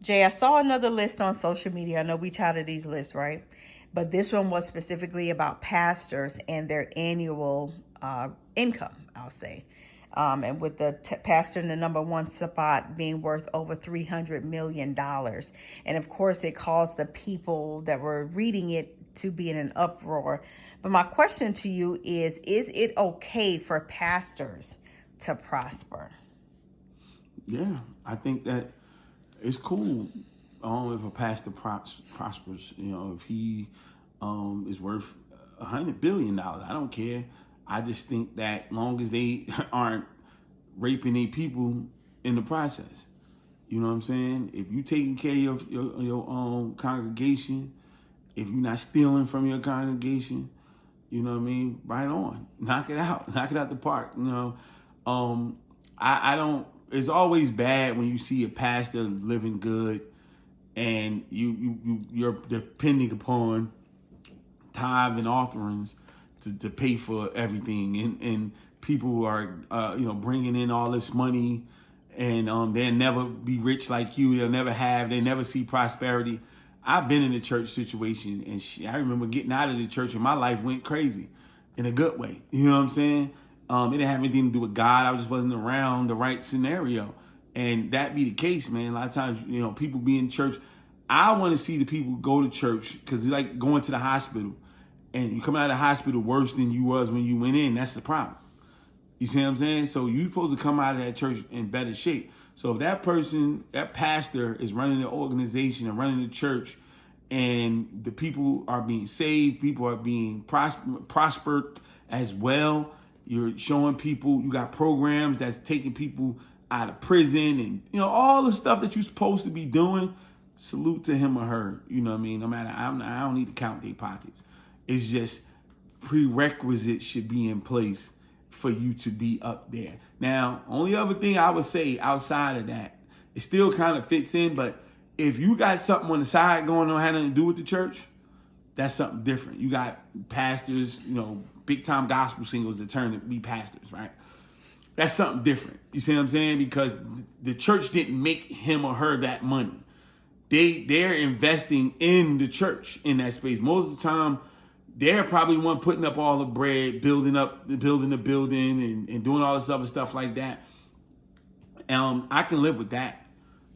Jay, I saw another list on social media. I know we touted these lists, right? But this one was specifically about pastors and their annual income, I'll say. And with the pastor in the number one spot being worth over $300 million. And of course, it caused the people that were reading it to be in an uproar. But my question to you is it okay for pastors to prosper? Yeah, I think that it's cool if a pastor prospers. If he is worth $100 billion, I don't care. I just think that long as they aren't raping their people in the process, you know what I'm saying? If you taking care of your congregation, if you're not stealing from your congregation, you know what I mean? Right on, knock it out, knock it out the park. I don't. It's always bad when you see a pastor living good and you're depending upon tithe and offerings to pay for everything, and people are bringing in all this money, and they'll never be rich like you. They never see prosperity. I've been in a church situation, and I remember getting out of the church, and my life went crazy, in a good way. You know what I'm saying? It didn't have anything to do with God. I just wasn't around the right scenario, and that be the case, man. A lot of times, people be in church. I want to see the people go to church because it's like going to the hospital, and you come out of the hospital worse than you was when you went in. That's the problem. You see what I'm saying? So you're supposed to come out of that church in better shape. So if that person, that pastor is running the organization and running the church, and the people are being saved, people are being prospered as well. You're showing people, you got programs that's taking people out of prison, and all the stuff that you're supposed to be doing. Salute to him or her. You know what I mean? No matter, I don't need to count their pockets. It's just prerequisites should be in place for you to be up there. Now, only other thing I would say outside of that, it still kind of fits in, but if you got something on the side going on, had nothing to do with the church, that's something different. You got pastors, big time gospel singers that turn to be pastors, right? That's something different. You see what I'm saying? Because the church didn't make him or her that money. They're investing in the church in that space. Most of the time, they're probably one putting up all the bread, building the building, and doing all this other stuff like that. I can live with that.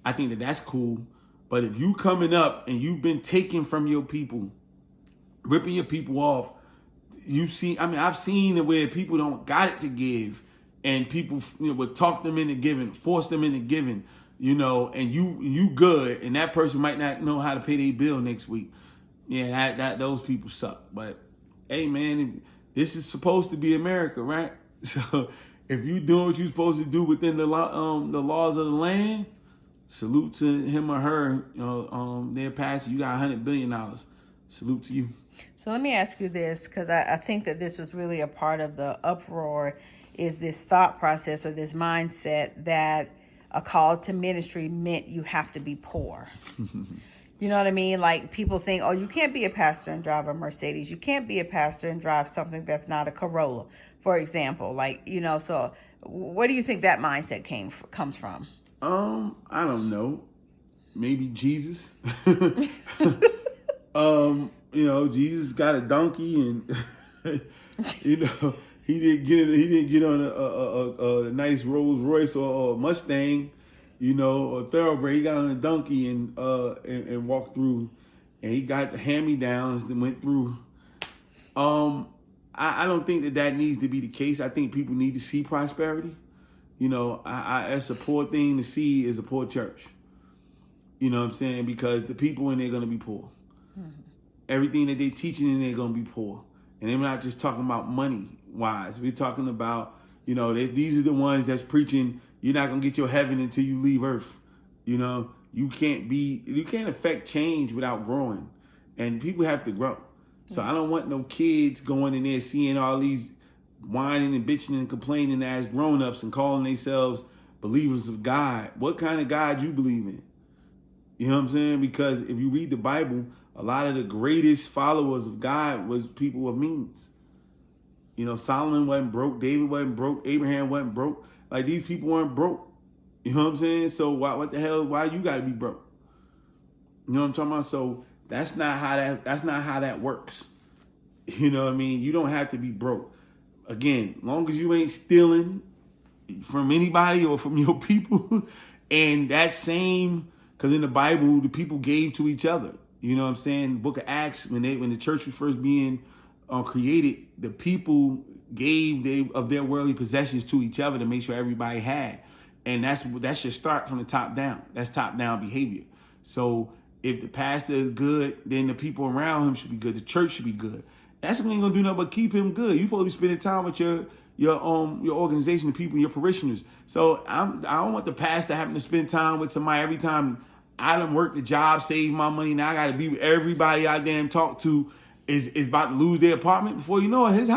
I think that that's cool. But if you coming up and you've been taken from your people, ripping your people off, I've seen it where people don't got it to give, and people would talk them into giving, force them into giving, and you good, and that person might not know how to pay their bill next week. Yeah, that those people suck. But hey, man, this is supposed to be America, right? So if you doing what you're supposed to do within the laws of the land, salute to him or her. Their pastor, you got $100 billion. Salute to you. So let me ask you this, because I think that this was really a part of the uproar, is this thought process or this mindset that a call to ministry meant you have to be poor. You know what I mean? Like, people think, oh, you can't be a pastor and drive a Mercedes. You can't be a pastor and drive something that's not a Corolla, for example. So where do you think that mindset comes from? I don't know. Maybe Jesus. Jesus got a donkey, and he didn't get on a nice Rolls Royce or a Mustang, or Thoroughbred. He got on a donkey and walked through, and he got the hand-me-downs that went through. I don't think that needs to be the case. I think people need to see prosperity. That's a poor thing to see is a poor church. You know what I'm saying? Because the people in there are going to be poor. Mm-hmm. Everything that they're teaching in there are going to be poor. And they're not just talking about money-wise. We're talking about, these are the ones that's preaching, you're not going to get your heaven until you leave earth. You can't affect change without growing. And people have to grow. So I don't want no kids going in there seeing all these whining and bitching and complaining as grown-ups and calling themselves believers of God. What kind of God you believe in? You know what I'm saying? Because if you read the Bible, a lot of the greatest followers of God was people of means. Solomon wasn't broke, David wasn't broke, Abraham wasn't broke. Like, these people weren't broke. You know what I'm saying? So why you got to be broke? You know what I'm talking about? So that's not how that works. You know what I mean? You don't have to be broke. Again, long as you ain't stealing from anybody or from your people, and that same, because in the Bible the people gave to each other. You know what I'm saying? Book of Acts, when the church was first being created, the people gave of their worldly possessions to each other to make sure everybody had, and that should start from the top down. That's top down behavior. So if the pastor is good, then the people around him should be good. The church should be good. That's what ain't gonna do nothing but keep him good. You supposed to be spending time with your organization, the people, your parishioners. So I don't want the pastor having to spend time with somebody every time I done worked the job, save my money. Now I got to be with everybody I damn talk to is about to lose their apartment. Before you know it, his house